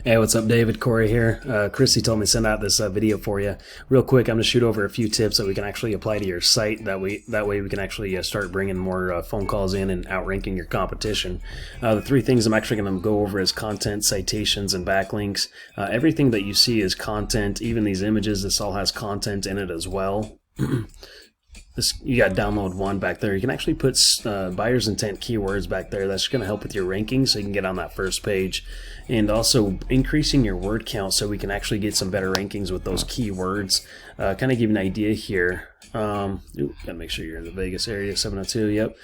Hey, what's up, David? Corey here. Christy told me to send out this video for you. Real quick, I'm going to shoot over a few tips that we can actually apply to your site. That way we can actually start bringing more phone calls in and outranking your competition. The three things I'm actually going to go over is content, citations, and backlinks. Everything that you see is content. Even these images, this all has content in it as well. You got download one back there. You can actually put buyer's intent keywords back there. That's going to help with your ranking so you can get on that first page. And also increasing your word count so we can actually get some better rankings with those keywords. Kind of give you an idea here. Gotta make sure you're in the Vegas area, 702, yep.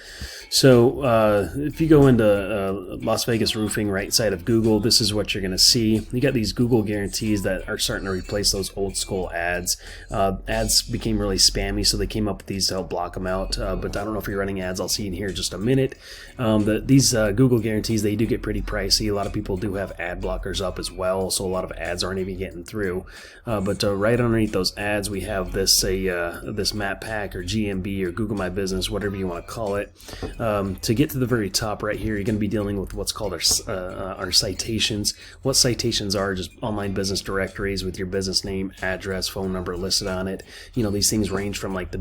So if you go into Las Vegas Roofing right side of Google, this is what you're going to see. You got these Google guarantees that are starting to replace those old school ads. Ads became really spammy, so they came up with these to help block them out. But I don't know if you're running ads. I'll see in here in just a minute. These Google guarantees, they do get pretty pricey. A lot of people do have ad blockers up as well, so a lot of ads aren't even getting through. But right underneath those ads, we have this this map pack or GMB or Google My Business, whatever you want to call it. To get to the very top right here, you're going to be dealing with what's called our citations. What citations are just online business directories with your business name, address, phone number listed on it. You know, these things range from like the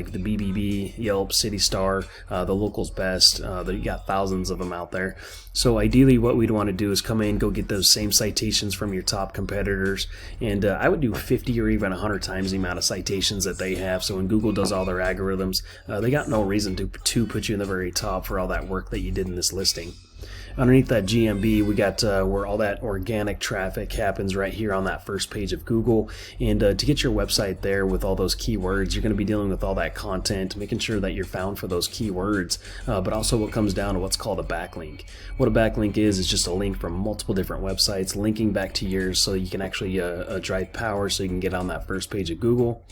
BBB, Yelp, City Star, the Locals Best. You got thousands of them out there. So ideally what we'd want to do is come in, go get those same citations from your top competitors, and I would do 50 or even 100 times the amount of citations that they have. So when Google does all their algorithms, they got no reason to put you in the very top for all that work that you did in this listing. Underneath that GMB, we got where all that organic traffic happens right here on that first page of Google. And to get your website there with all those keywords, you're going to be dealing with all that content, making sure that you're found for those keywords, but also what comes down to what's called a backlink. What a backlink is just a link from multiple different websites linking back to yours so you can actually drive power so you can get on that first page of Google.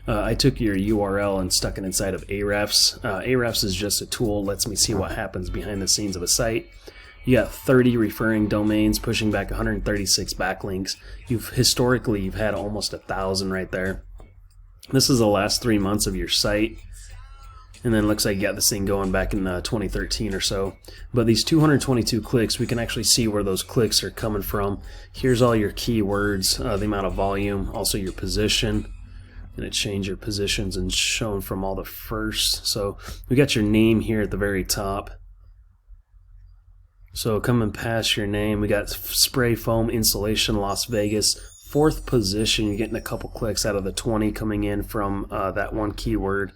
I took your URL and stuck it inside of Ahrefs. Ahrefs is just a tool, lets me see what happens behind the scenes of a site. You got 30 referring domains pushing back 136 backlinks. Historically you've had almost 1,000 right there. This is the last 3 months of your site. And then looks like you got this thing going back in 2013 or so. But these 222 clicks, we can actually see where those clicks are coming from. Here's all your keywords, the amount of volume, also your position. And it changed your positions and shown from all the first. So we got your name here at the very top. So coming past your name, we got spray foam insulation Las Vegas. 4th position, you're getting a couple clicks out of the 20 coming in from that one keyword.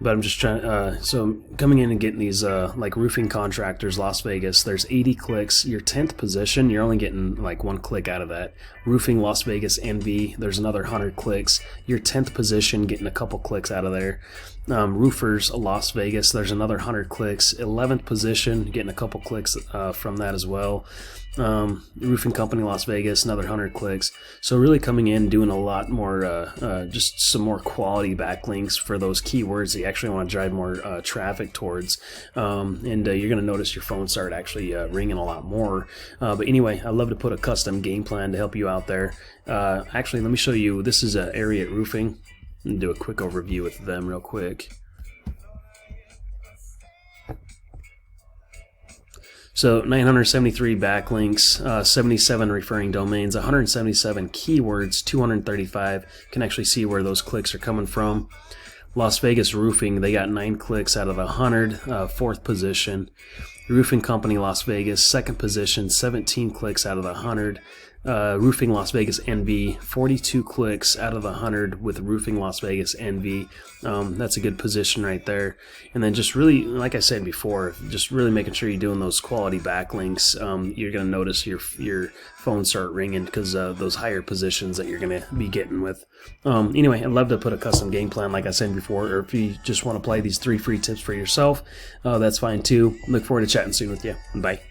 But I'm just trying, so coming in and getting these like roofing contractors, Las Vegas, there's 80 clicks. Your 10th position, you're only getting like 1 click out of that. Roofing Las Vegas NV, there's another 100 clicks. Your 10th position, getting a couple clicks out of there. Roofers Las Vegas, there's another 100 clicks. 11th position, getting a couple clicks from that as well. Roofing Company Las Vegas, another 100 clicks. So really coming in, doing a lot more, just some more quality backlinks for those keywords that you actually want to drive more traffic towards. And you're going to notice your phone start actually ringing a lot more. But anyway, I love to put a custom game plan to help you out there. Actually, let me show you. This is Ariat Roofing. I'm going to do a quick overview with them real quick. So 973 backlinks, 77 referring domains, 177 keywords, 235. Can actually see where those clicks are coming from. Las Vegas Roofing, they got 9 clicks out of the 100, 4th position. Roofing Company Las Vegas, 2nd position, 17 clicks out of the 100. Roofing Las Vegas NV, 42 clicks out of the 100 with Roofing Las Vegas NV. That's a good position right there. And then just really, like I said before, just really making sure you're doing those quality backlinks. You're going to notice your phone start ringing because those higher positions that you're going to be getting with. Anyway, I'd love to put a custom game plan like I said before, or if you just want to play these 3 free tips for yourself, that's fine too. Look forward to chatting soon with you. Bye.